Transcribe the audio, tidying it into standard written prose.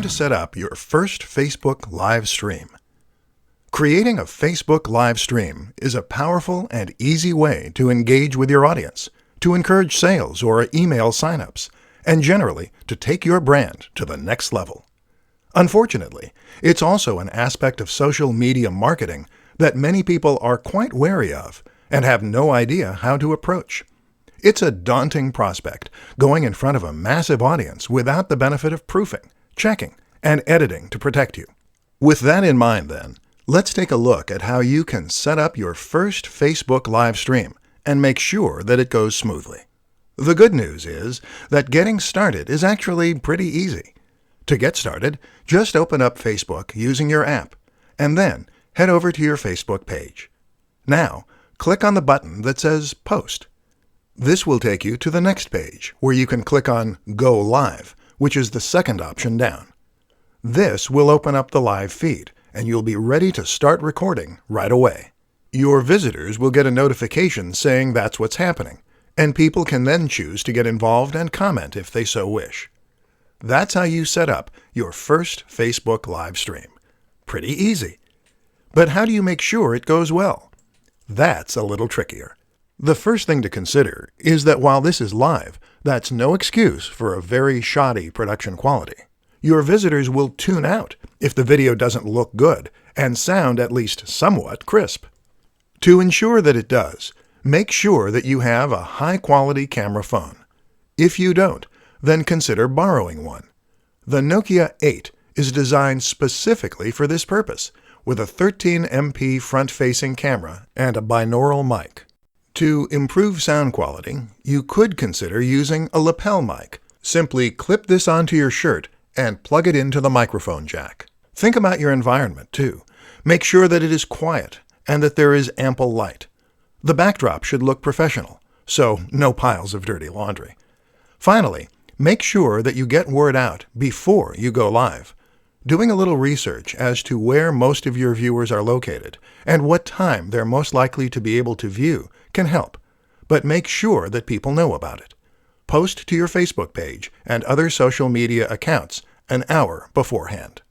to set up your first Facebook live stream. Creating a Facebook live stream is a powerful and easy way to engage with your audience, to encourage sales or email signups, and generally to take your brand to the next level. Unfortunately, it's also an aspect of social media marketing that many people are quite wary of and have no idea how to approach. It's a daunting prospect, going in front of a massive audience without the benefit of proofing, checking, and editing to protect you. With that in mind, then, let's take a look at how you can set up your first Facebook live stream and make sure that it goes smoothly. The good news is that getting started is actually pretty easy. To get started, just open up Facebook using your app, and then head over to your Facebook page. Now, click on the button that says Post. This will take you to the next page, where you can click on Go Live, which is the second option down. This will open up the live feed, and you'll be ready to start recording right away. Your visitors will get a notification saying that's what's happening, and people can then choose to get involved and comment if they so wish. That's how you set up your first Facebook live stream. Pretty easy. But how do you make sure it goes well? That's a little trickier. The first thing to consider is that while this is live, that's no excuse for a very shoddy production quality. Your visitors will tune out if the video doesn't look good and sound at least somewhat crisp. To ensure that it does, make sure that you have a high-quality camera phone. If you don't, then consider borrowing one. The Nokia 8 is designed specifically for this purpose, with a 13MP front-facing camera and a binaural mic. To improve sound quality, you could consider using a lapel mic. Simply clip this onto your shirt and plug it into the microphone jack. Think about your environment, too. Make sure that it is quiet and that there is ample light. The backdrop should look professional, so no piles of dirty laundry. Finally, make sure that you get word out before you go live. Doing a little research as to where most of your viewers are located and what time they're most likely to be able to view can help, but make sure that people know about it. Post to your Facebook page and other social media accounts an hour beforehand.